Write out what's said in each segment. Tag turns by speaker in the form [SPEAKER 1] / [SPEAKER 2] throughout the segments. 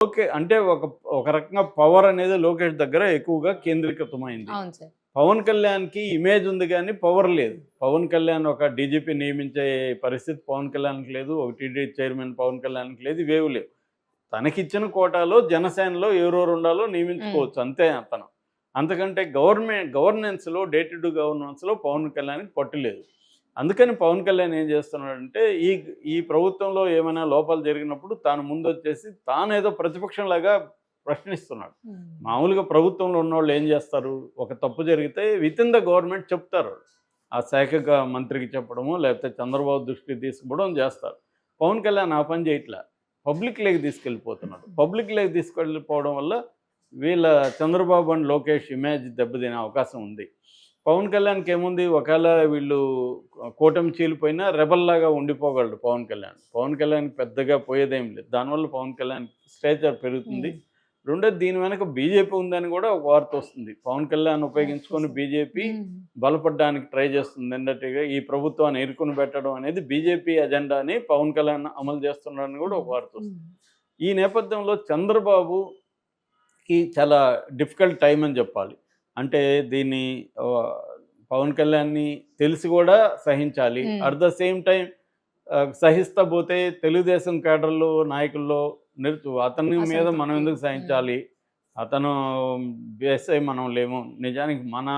[SPEAKER 1] Okay. అంటే ఒక రకంగా పవర్ అనేది లోకేష్ దగ్గర ఎక్కువగా కేంద్రీకృతమైంది.
[SPEAKER 2] అవును సార్.
[SPEAKER 1] పవన్ కళ్యాణ్‌కి ఇమేజ్ ఉంది గానీ పవర్ లేదు. పవన్ కళ్యాణ్ ఒక డీజీపీ నియమించే పరిస్థితి పవన్ కళ్యాణ్‌కి లేదు. ఒక టీటీడీ చైర్మన్ పవన్ కళ్యాణ్‌కి లేదు. ఇవేవి లేవు. తనకిచ్చిన కోటాలో జనసేనలో ఎవరెవరు ఉండాలో
[SPEAKER 2] హ్మ్.
[SPEAKER 1] నియమించుకోవచ్చు అంతే అతను. అంతకంటే గవర్నెన్స్‌లో డే టు డే గవర్నెన్స్‌లో పవన్ కళ్యాణ్‌కి పట్టు లేదు. అందుకని పవన్ కళ్యాణ్ ఏం చేస్తున్నాడంటే ఈ ప్రభుత్వంలో ఏమైనా లోపాలు జరిగినప్పుడు తాను ముందొచ్చేసి తానేదో ప్రతిపక్షంలాగా ప్రశ్నిస్తున్నాడు.
[SPEAKER 2] హ్మ్.
[SPEAKER 1] మామూలుగా ప్రభుత్వంలో ఉన్నోళ్ళు ఏం చేస్తారు? ఒక తప్పు జరిగితే వితిన్ ద గవర్నమెంట్ చెప్తారు. ఆ శాఖగా మంత్రికి చెప్పడమో, లేకపోతే చంద్రబాబు దృష్టికి తీసుకుపోవడం చేస్తారు. పవన్ కళ్యాణ్ ఆ పని చేయట్లా. పబ్లిక్‌లోకి తీసుకెళ్ళిపోతున్నాడు. పబ్లిక్‌లోకి తీసుకెళ్ళిపోవడం వల్ల వీళ్ళ చంద్రబాబు అండ్ లోకేష్ ఇమేజ్ దెబ్బతినే అవకాశం ఉంది. పవన్ కళ్యాణ్‌కి ఏముంది ఒకవేళ వీళ్ళు కూటమి చీలిపోయినా రెబెల్‌లాగా ఉండిపోగలడు పవన్ కళ్యాణ్. పవన్ కళ్యాణ్‌కి పెద్దగా పోయేదేం లేదు. దానివల్ల పవన్ కళ్యాణ్ స్టేచర్ పెరుగుతుంది.
[SPEAKER 2] హ్మ్.
[SPEAKER 1] రెండోది దీని వెనక బీజేపీ ఉందని కూడా ఒక వార్త వస్తుంది. పవన్ కళ్యాణ్
[SPEAKER 2] ఓకే
[SPEAKER 1] ఉపయోగించుకొని
[SPEAKER 2] సార్.
[SPEAKER 1] బీజేపీ
[SPEAKER 2] హ్మ్.
[SPEAKER 1] బలపడ్డానికి ట్రై చేస్తుంది అన్నట్టుగా ఈ ప్రభుత్వాన్ని ఇరుకుని పెట్టడం అనేది బీజేపీ అజెండా అని పవన్ కళ్యాణ్ అమలు చేస్తున్నాడని కూడా ఒక
[SPEAKER 2] హ్మ్.
[SPEAKER 1] వార్త
[SPEAKER 2] హ్మ్.
[SPEAKER 1] వస్తుంది. ఈ నేపథ్యంలో చంద్రబాబుకి చాలా డిఫికల్ట్ టైమ్ అని చెప్పాలి. అంటే దీన్ని ఆహ్, పవన్ కళ్యాణ్‌ని తెలిసి కూడా సహించాలి.
[SPEAKER 2] హ్మ్.
[SPEAKER 1] అట్ ద సేమ్ టైమ్ సహిస్తా పోతే తెలుగుదేశం కేడర్‌లో నాయకుల్లో అతని మీద మనం
[SPEAKER 2] అసంతృప్తి.
[SPEAKER 1] ఎందుకు
[SPEAKER 2] హ్మ్.
[SPEAKER 1] సహించాలి? అతను బేసై మనం లేము. నిజానికి మన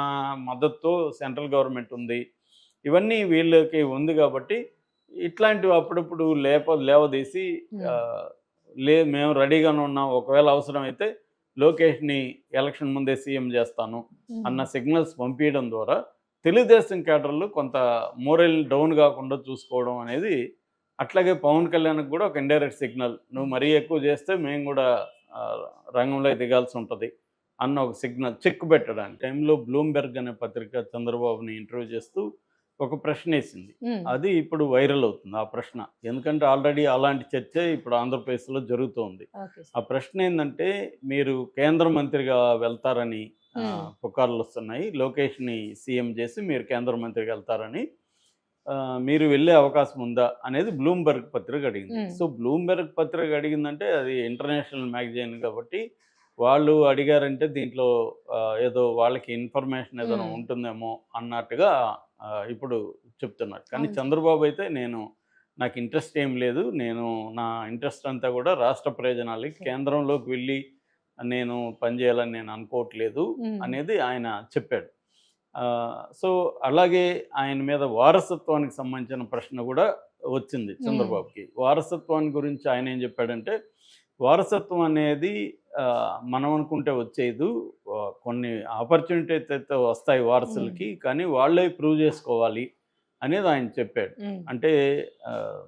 [SPEAKER 1] మద్దతుతో సెంట్రల్ గవర్నమెంట్ ఉంది. ఇవన్నీ వీళ్ళకి ఉంది కాబట్టి ఇట్లాంటివి అప్పుడప్పుడు లేవదీసి
[SPEAKER 2] హ్మ్.
[SPEAKER 1] ఆహ్, లేదు మేము రెడీగానే ఉన్నాం. ఒకవేళ అవసరమైతే లోకేష్‌ని ఎలక్షన్ ముందే సీఎం చేస్తాను
[SPEAKER 2] హ్మ్.
[SPEAKER 1] అన్న సిగ్నల్స్ పంపియడం ద్వారా తెలుగుదేశం కేడర్‌లు కొంత మోరల్ డౌన్ గాకుండా చూసుకోవడం అనేది అట్లాగే పవన్ కళ్యాణ్‌కి గూడా ఒక ఇండైరెక్ట్ సిగ్నల్. నువ్వు
[SPEAKER 2] హ్మ్.
[SPEAKER 1] మరీ ఎక్కువ చేస్తే మేము గూడా ఆహ్, రంగంలోకి దిగాల్సుంటది అన్న ఒక సిగ్నల్ చెక్ పెట్టడానికి. టైంలో 'బ్లూంబెర్గ్' అనే పత్రిక చంద్రబాబుని ఇంటర్వ్యూ చేస్తూ ఒక ప్రశ్నేసింది.
[SPEAKER 2] హ్మ్.
[SPEAKER 1] అది ఇప్పుడు వైరల్ అవుతుంది ఆ ప్రశ్న. ఎందుకంటే ఆల్రెడీ అలాంటి చర్చే ఇప్పుడు ఆంధ్రప్రదేశ్‌లో జరుగుతోంది.
[SPEAKER 2] ఓకే
[SPEAKER 1] ఆ
[SPEAKER 2] సార్.
[SPEAKER 1] ప్రశ్న ఏందంటే, మీరు కేంద్ర మంత్రిగా వెళ్తారని
[SPEAKER 2] హ్మ్.
[SPEAKER 1] పుకార్లొస్తున్నాయి. లోకేష్‌ని సీఎం చేసి మీరు కేంద్ర మంత్రిగా వెళ్తారని. మీరు వెళ్ళే అవకాశం ఉందా? అనేది 'బ్లూంబెర్గ్' పత్రిక అడిగింది.
[SPEAKER 2] హ్మ్.
[SPEAKER 1] సో, 'బ్లూంబెర్గ్' పత్రిక అడిగిందంటే అది ఇంటర్నేషనల్ మ్యాగజైన్ కాబట్టి, వాళ్ళు అడిగారంటే దీంట్లో ఏదో వాళ్ళకి ఇన్ఫర్మేషన్ ఏదైనా
[SPEAKER 2] హ్మ్.
[SPEAKER 1] ఉంటుందేమో అన్నట్టుగా ఇప్పుడు చెప్తున్నారు. కానీ
[SPEAKER 2] అవును సార్.
[SPEAKER 1] చంద్రబాబు అయితే నాకు ఇంట్రెస్ట్ ఏం లేదు. నా ఇంట్రెస్ట్ అంతా కూడా రాష్ట్ర ప్రయోజనాలకి
[SPEAKER 2] ఓకే.
[SPEAKER 1] కేంద్రంలోకి వెళ్ళి నేను పనిచేయాలని నేను అనుకోవట్లేదు
[SPEAKER 2] హ్మ్.
[SPEAKER 1] అనేది ఆయన చెప్పాడు. సో, అలాగే ఆయన మీద వారసత్వానికి సంబంధించిన ప్రశ్న కూడా వచ్చింది
[SPEAKER 2] హ్మ్.
[SPEAKER 1] చంద్రబాబుకి. వారసత్వాన్ని గురించి ఆయన ఏం చెప్పాడంటే, వారసత్వం అనేది మనం అనుకుంటే వచ్చేదు. కొన్ని ఆపర్చునిటీస్ అయితే వస్తాయి
[SPEAKER 2] హ్మ్.
[SPEAKER 1] వారసులకి. కానీ వాళ్ళే ప్రూవ్ చేసుకోవాలి అనేది ఆయన చెప్పాడు.
[SPEAKER 2] హ్మ్.
[SPEAKER 1] అంటే ఆహ్,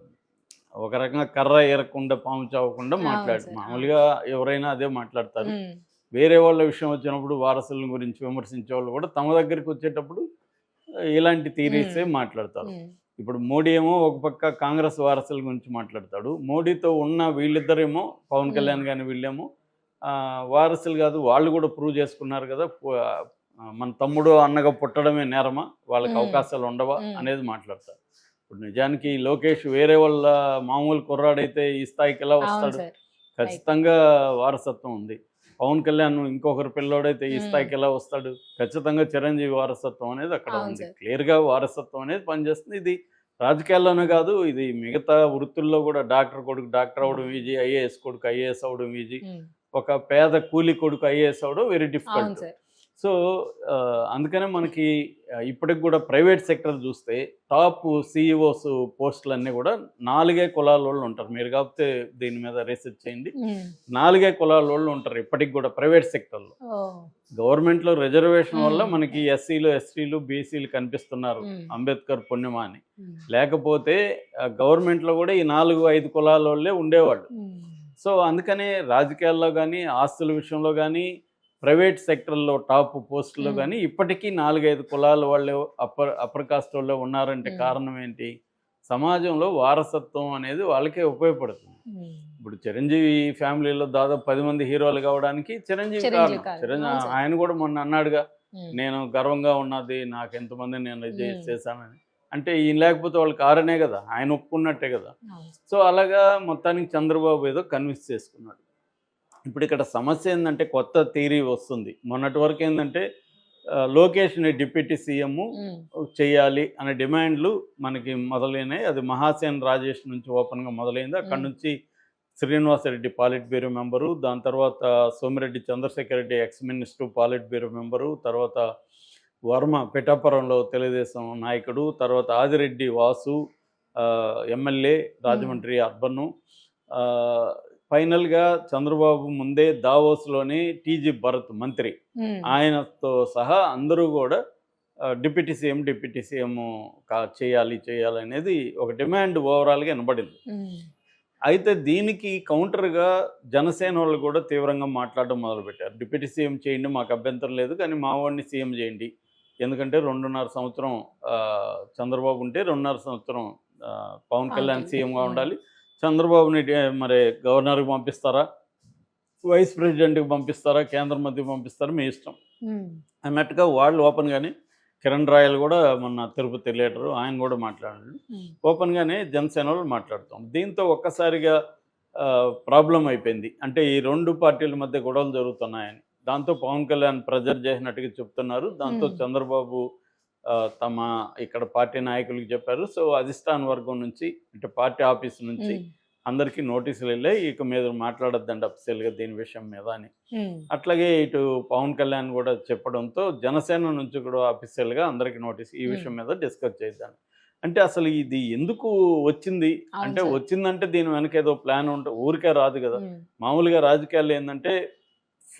[SPEAKER 1] ఒక రకంగా కర్ర ఏరకుండా పాము చావకుండా
[SPEAKER 2] అవును
[SPEAKER 1] మాట్లాడు.
[SPEAKER 2] సార్. ఆ!
[SPEAKER 1] మామూలుగా ఎవరైనా అదే మాట్లాడతారు.
[SPEAKER 2] హ్మ్.
[SPEAKER 1] వేరే వాళ్ళ విషయం వచ్చినప్పుడు వారసుల గురించి విమర్శించేవాళ్ళు కూడా తమ దగ్గరికొచ్చేటప్పుడు ఇలాంటి
[SPEAKER 2] హ్మ్.
[SPEAKER 1] థియరీసే మాట్లాడతారు.
[SPEAKER 2] హ్మ్.
[SPEAKER 1] ఇప్పుడు మోడీ ఏమో ఒక పక్క కాంగ్రెస్ వారసుల గురించి మాట్లాడతాడు. మోడీతో ఉన్న వీళ్ళిద్దరేమో పవన్
[SPEAKER 2] హ్మ్.
[SPEAKER 1] కళ్యాణ్ గాని వీళ్ళేమో వారసులు గాదు వాళ్ళు గూడా ప్రూవ్ చేసుకున్నారు గదా! మన తమ్ముడు, అన్నగా పుట్టడమే నేరమా? వాళ్ళకి
[SPEAKER 2] హ్మ్.
[SPEAKER 1] అవకాశాలు ఉండవా?
[SPEAKER 2] హ్మ్.
[SPEAKER 1] అనేది మాట్లాడతారు. ఇప్పుడు నిజానికి లోకేష్ వేరే వాళ్ళ మామూలు కుర్రాడైతే ఈ స్థాయికి ఎలా
[SPEAKER 2] అవును
[SPEAKER 1] వస్తాడు?
[SPEAKER 2] సార్. రైట్.
[SPEAKER 1] ఖచ్చితంగా వారసత్వం ఉంది. పవన్ కళ్యాణ్ ఇంకొకరి పిల్లోడైతే ఈ
[SPEAKER 2] హ్మ్.
[SPEAKER 1] స్థాయికి ఎలా వస్తాడు? ఖచ్చితంగా చిరంజీవి వారసత్వం అనేది అక్కడ
[SPEAKER 2] అవును
[SPEAKER 1] ఉంది.
[SPEAKER 2] సార్.
[SPEAKER 1] క్లియర్‌గా వారసత్వం అనేది పనిచేస్తుంది. ఇది రాజకీయాల్లోనే కాదు, ఇది మిగతా వృత్తుల్లో కూడా డాక్టర్ కొడుకు డాక్టర్
[SPEAKER 2] హ్మ్.
[SPEAKER 1] అవ్వడం ఈజీ, ఐఏఎస్ కొడుకు ఐఏఎస్ అవ్వడం ఈజీ.
[SPEAKER 2] హ్మ్.
[SPEAKER 1] ఒక పేద కూలి కొడుకు ఐఏఎస్ అవ్వడం వెరీ
[SPEAKER 2] అవును
[SPEAKER 1] డిఫికల్ట్.
[SPEAKER 2] సార్.
[SPEAKER 1] సో, అందుకనే మనకి ఇప్పటికి కూడా ప్రైవేట్ సెక్టర్ చూస్తే టాప్ సీఈఓస్ పోస్టులన్నీ కూడా 4 కులాలోళ్ళు ఉంటారు. మీరు కాకపోతే దీని మీద రీసెర్చ్ చేయండి.
[SPEAKER 2] హ్మ్.
[SPEAKER 1] 4 కులాలోళ్ళు ఉంటారు ఇప్పటికి కూడా ప్రైవేట్ సెక్టర్‌లో.
[SPEAKER 2] ఓహ్!
[SPEAKER 1] గవర్నమెంట్‌లో రిజర్వేషన్ వల్ల
[SPEAKER 2] హ్మ్.
[SPEAKER 1] మనకి ఎస్సీలు, ఎస్టీలు, బీసీలు కనిపిస్తున్నారు.
[SPEAKER 2] హ్మ్.
[SPEAKER 1] అంబేద్కర్ పుణ్యమా అని.
[SPEAKER 2] హ్మ్.
[SPEAKER 1] లేకపోతే గవర్నమెంట్‌లో కూడా ఈ 4, 5 కులాలోళ్ళే ఉండేవాళ్ళు.
[SPEAKER 2] హ్మ్.
[SPEAKER 1] సో, అందుకనే రాజకీయాల్లో గానీ, ఆస్తుల విషయంలో గానీ, ప్రైవేట్ సెక్టర్‌లో టాప్ పోస్టుల్లో
[SPEAKER 2] హ్మ్.
[SPEAKER 1] గానీ, ఇప్పటికీ 4, 5 కులాల వాళ్ళే అప్పర్ కాస్ట్ వాళ్ళే ఉన్నారంటే
[SPEAKER 2] హ్మ్.
[SPEAKER 1] కారణం ఏంటి? సమాజంలో వారసత్వం అనేది వాళ్ళకే ఉపయోగపడుతుంది.
[SPEAKER 2] హ్మ్.
[SPEAKER 1] ఇప్పుడు 'చిరంజీవి' ఫ్యామిలీలో దాదాపు 10 మంది హీరోలు కావడానికి చిరంజీవి
[SPEAKER 2] చిరంజీవి
[SPEAKER 1] కారణం.
[SPEAKER 2] కారణం. అవును సార్.
[SPEAKER 1] ఆయన కూడా మొన్న అన్నాడుగా,
[SPEAKER 2] హ్మ్.
[SPEAKER 1] నేను గర్వంగా ఉన్నది నాకెంతమందిని నేను
[SPEAKER 2] హ్మ్.
[SPEAKER 1] చేశానని. అంటే ఈయన లేకపోతే వాళ్ళకి కారణే కదా! ఆయన ఒప్పుకున్నట్టే కదా!
[SPEAKER 2] అవును.
[SPEAKER 1] సో, అలాగా మొత్తానికి చంద్రబాబు ఏదో కన్విన్స్ చేసుకున్నాడు. ఇప్పుడు ఇక్కడ సమస్య ఏందంటే కొత్త థియరీ వస్తుంది. మొన్నటి వరకు ఏందంటే లోకేష్‌ని డిప్యూటీ సీఎం
[SPEAKER 2] హ్మ్.
[SPEAKER 1] చేయాలి అనే డిమాండ్‌లు మనకి మొదలైనాయి. అది మహాసేన్ రాజేష్ నుంచి ఓపెన్‌గా మొదలైంది. అక్కడి
[SPEAKER 2] హ్మ్.
[SPEAKER 1] నుంచి శ్రీనివాసరెడ్డి పాలిట్ బ్యూరో మెంబరు, దాని తర్వాత Somireddy Chandrasekhar Reddy ex minister politburo member, తర్వాత వర్మ పిఠాపురంలో తెలుగుదేశం నాయకుడు, తర్వాత ఆదిరెడ్డి వాసు ఎమ్మెల్యే
[SPEAKER 2] హ్మ్.
[SPEAKER 1] రాజమండ్రి అర్బను. ఆహ్, ఫైనల్‌గా చంద్రబాబు ముందే దావోస్‌లోని టీజీ భరత్ మంత్రి.
[SPEAKER 2] హ్మ్.
[SPEAKER 1] ఆయనతో సహా అందరూ గూడా డిప్యూటీ సీఎం చేయాలి, చేయాలనేది ఒక డిమాండ్ ఓవరాల్‌గా ఇనబడింది.
[SPEAKER 2] హ్మ్.
[SPEAKER 1] అయితే దీనికి కౌంటర్‌గా జనసేనోళ్ళు గూడా తీవ్రంగా మాట్లాడడం మొదలుపెట్టారు. డిప్యూటీ సీఎం చేయండి మాకు అభ్యంతరం లేదు. కానీ మా వాడిని సీఎం జేయండి. ఎందుకంటే 2.5 సంవత్సరం చంద్రబాబు ఉంటే 2.5 సంవత్సరం పవన్
[SPEAKER 2] పవన్
[SPEAKER 1] కళ్యాణ్
[SPEAKER 2] కళ్యాణ్.
[SPEAKER 1] సీఎంగా
[SPEAKER 2] హ్మ్.
[SPEAKER 1] ఉండాలి. చంద్రబాబుని మరి గవర్నర్‌కి పంపిస్తారా? వైస్ ప్రెసిడెంట్‌కి పంపిస్తారా? కేంద్ర మంత్రికి పంపిస్తారా? మీ ఇష్టం
[SPEAKER 2] హ్మ్.
[SPEAKER 1] అన్నట్టుగా వాళ్ళు ఓపెన్‌గానే కిరణ్ రాయల్ గూడా మొన్న తిరుపతి లీడరు ఆయన గూడా మాట్లాడాడు.
[SPEAKER 2] హ్మ్.
[SPEAKER 1] ఓపెన్‌గానే జనసేనోళ్ళు మాట్లాడుతాం. దీంతో ఒక్కసారిగా ప్రాబ్లమ్ అయిపోయింది. అంటే ఈ 2 పార్టీల మధ్య గొడవలు జరుగుతున్నాయని. దాంతో పవన్ కళ్యాణ్ ప్రెజర్ చేసినట్టుగా చెప్తున్నారు. దాంతో
[SPEAKER 2] హ్మ్.
[SPEAKER 1] చంద్రబాబు తమ ఇక్కడ పార్టీ నాయకులకి చెప్పారు. సో, అధిష్టాన వర్గం నుంచి అంటే పార్టీ ఆఫీస్ నుంచి
[SPEAKER 2] హ్మ్.
[SPEAKER 1] అందరికీ నోటీసులెళ్ళాయి. ఇక మీరు మాట్లాడొద్దండి అఫీషియల్‌గా దీని విషయం మీద అని.
[SPEAKER 2] హ్మ్.
[SPEAKER 1] అట్లాగే ఇటు పవన్ కళ్యాణ్ గూడా చెప్పడంతో జనసేన నుంచి కూడా అఫీషియల్‌గా అందరికి నోటీస్ ఈ
[SPEAKER 2] హ్మ్.
[SPEAKER 1] విషయం మీద డిస్కస్ చేద్దాం. అంటే అసలు ఇది ఎందుకు వచ్చింది?
[SPEAKER 2] అవును
[SPEAKER 1] అంటే
[SPEAKER 2] సార్.
[SPEAKER 1] వచ్చిందంటే దీని వెనక ఏదో ప్లాన్ ఊరికే రాదు గదా!
[SPEAKER 2] హ్మ్.
[SPEAKER 1] మామూలుగా రాజకీయాల్లో ఏందంటే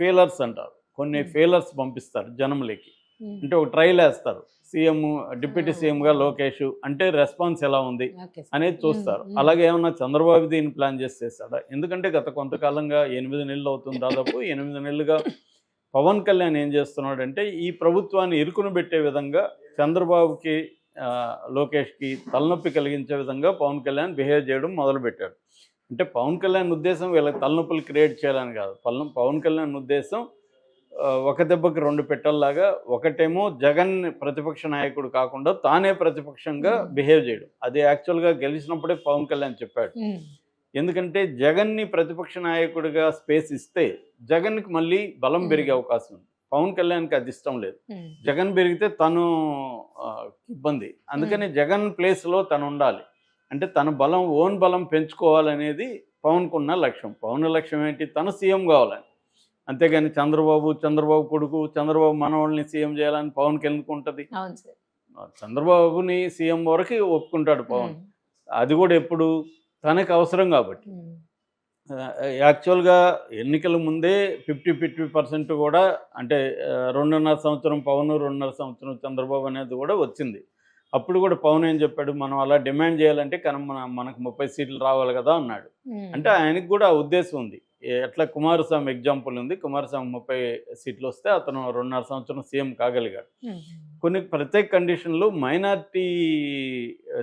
[SPEAKER 1] ఫీలర్స్ అంటారు. కొన్ని
[SPEAKER 2] హ్మ్.
[SPEAKER 1] ఫీలర్స్ పంపిస్తారు జనంలోకి.
[SPEAKER 2] హ్మ్.
[SPEAKER 1] అంటే ఒక ట్రైలేస్తారు. సీఎం
[SPEAKER 2] ఆ!
[SPEAKER 1] డిప్యూటీ సీఎంగా లోకేష్ అంటే రెస్పాన్స్ ఎలా ఉంది?
[SPEAKER 2] Okay sir.
[SPEAKER 1] అనేది
[SPEAKER 2] హ్మ్.
[SPEAKER 1] చూస్తారు.
[SPEAKER 2] హ్మ్.
[SPEAKER 1] అలాగే ఏమన్నా చంద్రబాబు దీన్ని ప్లాన్ చేసి చేసాడా? ఎందుకంటే గత కొంతకాలంగా 8 నెలలు అవుతుంది దాదాపు. 8 నెలలుగా పవన్ కళ్యాణ్ ఏం చేస్తున్నాడంటే ఈ ప్రభుత్వాన్ని ఇరుకున పెట్టే విధంగా చంద్రబాబుకి లోకేష్‌కి తలనొప్పి కలిగించే విధంగా పవన్ కళ్యాణ్ బిహేవ్ చేయడం మొదలుపెట్టాడు. అంటే పవన్ కళ్యాణ్ ఉద్దేశం వీళ్ళకి తలనొప్పులు క్రియేట్ చేయాలని కాదు. పవన్ కళ్యాణ్ ఉద్దేశం ఒక దెబ్బకి 2 పెట్టెల్లాగా ఒకటేమో జగన్ ప్రతిపక్ష నాయకుడు కాకుండా తానే ప్రతిపక్షంగా
[SPEAKER 2] హ్మ్.
[SPEAKER 1] బిహేవ్ చేయడం. అది యాక్చువల్‌గా గెలిచినప్పుడే పవన్ కళ్యాణ్ చెప్పాడు.
[SPEAKER 2] హ్మ్.
[SPEAKER 1] ఎందుకంటే జగన్‌ని ప్రతిపక్ష నాయకుడిగా స్పేస్ ఇస్తే జగన్‌కి మళ్ళీ బలం
[SPEAKER 2] హ్మ్.
[SPEAKER 1] పెరిగే అవకాశం ఉంది. పవన్ కళ్యాణ్‌కి అది ఇష్టం లేదు.
[SPEAKER 2] హ్మ్.
[SPEAKER 1] జగన్ పెరిగితే తను ఇబ్బంది.
[SPEAKER 2] హ్మ్.
[SPEAKER 1] అందుకని జగన్ ప్లేస్‌లో తనుండాలి. అంటే తన బలం ఓన్ బలం పెంచుకోవాలనేది పవన్‌కున్న లక్ష్యం. పవన్ లక్ష్యం ఏంటి? తను సీఎం కావాలని. అంతేగాని చంద్రబాబు కొడుకు, చంద్రబాబు మనవళ్ళని సీఎం చేయాలని పవన్‌కెందుకుంటది?
[SPEAKER 2] అవును సార్.
[SPEAKER 1] చంద్రబాబుని సీఎం వరకి ఒప్పుకుంటాడు పవన్.
[SPEAKER 2] హ్మ్.
[SPEAKER 1] అది కూడా ఎప్పుడు? తనకి అవసరం కాబట్టి.
[SPEAKER 2] హ్మ్.
[SPEAKER 1] యాక్చువల్‌గా ఎన్నికల ముందే 50% కూడా అంటే 2.5 సంవత్సరం పవన్, 2.5 సంవత్సరం చంద్రబాబు అనేది కూడా వచ్చింది. అప్పుడు కూడా పవన్ ఏం చెప్పాడు? మనం అలా డిమాండ్ చేయాలంటే మనకు 30 సీట్లు రావాలి కదా! అన్నాడు.
[SPEAKER 2] హ్మ్.
[SPEAKER 1] అంటే ఆయనకి కూడా ఆ ఉద్దేశం ఉంది. ఎట్లా కుమారస్వామి ఎగ్జాంపుల్ ఉంది. కుమారస్వామి 30 సీట్లొస్తే అతను 2.5 సంవత్సరం సీఎం కాగలిగాడు.
[SPEAKER 2] హ్మ్.
[SPEAKER 1] కొన్ని ప్రత్యేక కండిషన్‌లు మైనారిటీ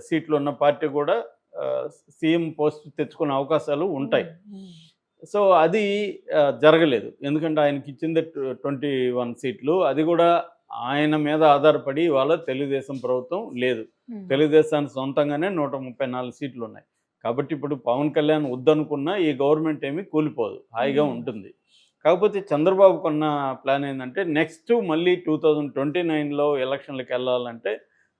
[SPEAKER 1] సీట్లున్న పార్టీ కూడా ఆహ్, సీఎం పోస్ట్ తెచ్చుకునే అవకాశాలు ఉంటాయి.
[SPEAKER 2] హ్మ్. హ్మ్.
[SPEAKER 1] సో, అది జరగలేదు. ఎందుకంటే ఆయనకిచ్చిందే 21 సీట్లు. అది గూడా ఆయన మీద ఆధారపడి ఇవాళ తెలుగుదేశం ప్రభుత్వం లేదు.
[SPEAKER 2] హ్మ్.
[SPEAKER 1] తెలుగుదేశానికి సొంతంగానే 134 సీట్లున్నాయి. కాబట్టి ఇప్పుడు పవన్ కళ్యాణ్ వద్దనుకున్నా ఈ గవర్నమెంట్ ఏమి కూలిపోదు. హాయిగా
[SPEAKER 2] హ్మ్.
[SPEAKER 1] ఉంటుంది. కాకపోతే చంద్రబాబుకున్న ప్లాన్ ఏందంటే నెక్స్ట్ మళ్ళీ 2029లో ఎలక్షన్‌లకెళ్ళాలంటే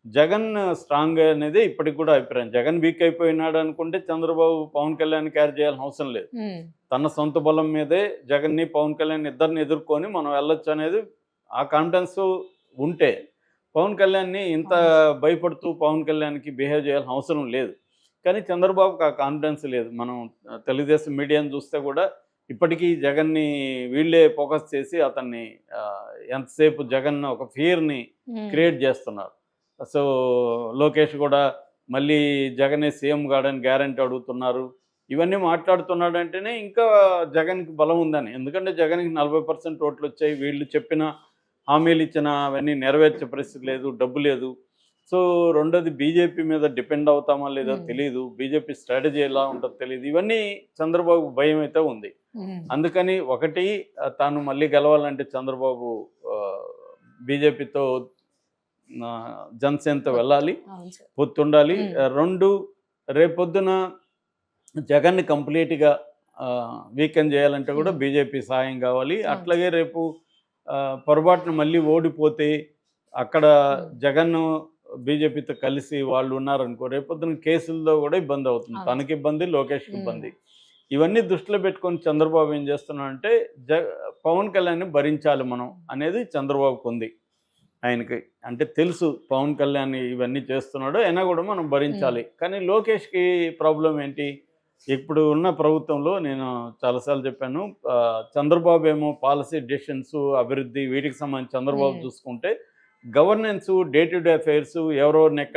[SPEAKER 1] జగన్ స్ట్రాంగ్ అనేదే ఇప్పటికి కూడా అభిప్రాయం. జగన్ వీక్ అయిపోయినాడు అనుకుంటే చంద్రబాబు పవన్ కళ్యాణ్‌ని క్యారీ చేయాల్సిన అవసరం లేదు.
[SPEAKER 2] హ్మ్.
[SPEAKER 1] తన సొంత బలం మీదే జగన్‌ని, పవన్ కళ్యాణ్ ఇద్దరిని ఎదుర్కొని మనం వెళ్ళొచ్చనేది ఆ కాన్ఫిడెన్సు ఉంటే, పవన్ కళ్యాణ్‌ని ఇంత
[SPEAKER 2] అవును సార్.
[SPEAKER 1] భయపడుతూ పవన్ కళ్యాణ్‌కి బిహేవ్ చేయాల్సిన అవసరం లేదు. కానీ చంద్రబాబుకి ఆ కాన్ఫిడెన్స్ లేదు. మనం తెలుగుదేశం మీడియాను చూస్తే కూడా ఇప్పటికీ జగన్‌ని వీళ్ళే ఫోకస్ చేసి అతన్ని ఎంతసేపు జగన్ ఒక ఫియర్‌ని
[SPEAKER 2] హ్మ్.
[SPEAKER 1] క్రియేట్ చేస్తున్నారు. సో, లోకేష్ కూడా మళ్ళీ జగనే సీఎం కాడని గ్యారంటీ అడుగుతున్నారు. ఇవన్నీ మాట్లాడుతున్నాడంటేనే ఇంకా జగన్‌కి బలం ఉందని. ఎందుకంటే జగన్‌కి 40% ఓట్లొచ్చాయి. వీళ్ళు చెప్పిన హామీలిచ్చిన అవన్నీ నెరవేర్చే పరిస్థితి లేదు. డబ్బు లేదు. సో, రెండోది బీజేపీ మీద డిపెండ్ అవుతామా లేదో
[SPEAKER 2] హ్మ్.
[SPEAKER 1] తెలీదు. బీజేపీ స్ట్రాటజీ ఎలా ఉంటదో తెలీదు. ఇవన్నీ చంద్రబాబు భయమైతే ఉంది.
[SPEAKER 2] హ్మ్.
[SPEAKER 1] అందుకని ఒకటి తాను మళ్ళీ గెలవాలంటే చంద్రబాబు ఆహ్, బీజేపీతో జనసేనతో
[SPEAKER 2] పొత్తు.
[SPEAKER 1] వెళ్ళాలి.
[SPEAKER 2] అవును సార్.
[SPEAKER 1] పొత్తుండాలి.
[SPEAKER 2] హ్మ్.
[SPEAKER 1] 2 రేపొద్దున జగన్‌ని కంప్లీట్‌గా వీకెండ్ చేయాలంటే కూడా బీజేపీ సాయం కావాలి. అట్లాగే రేపు పొరపాటున మళ్ళీ ఓడిపోతే అక్కడ జగన్ బీజేపీతో కలిసి వాళ్ళు ఉన్నారనుకో, రేపొద్దున కేసుల్లో కూడా ఇబ్బంది అవుతుంది. తనకి ఇబ్బంది, లోకేష్కి ఇబ్బంది. ఇవన్నీ దృష్టిలో పెట్టుకొని చంద్రబాబు ఏం చేస్తున్నాడంటే పవన్ కళ్యాణ్ని భరించాలి మనం అనేది చంద్రబాబుకు ఉంది. ఆయనకి అంటే తెలుసు పవన్ కళ్యాణ్ ఇవన్నీ చేస్తున్నాడు, అయినా కూడా మనం భరించాలి. కానీ లోకేష్కి ప్రాబ్లం ఏంటి? ఇప్పుడు ఉన్న ప్రభుత్వంలో నేను చాలాసార్లు చెప్పాను, చంద్రబాబు ఏమో పాలసీ డెసిషన్స్, అభివృద్ధి వీటికి సంబంధించి చంద్రబాబు చూసుకుంటే, governance, day to day affairs ఎవరెవరిని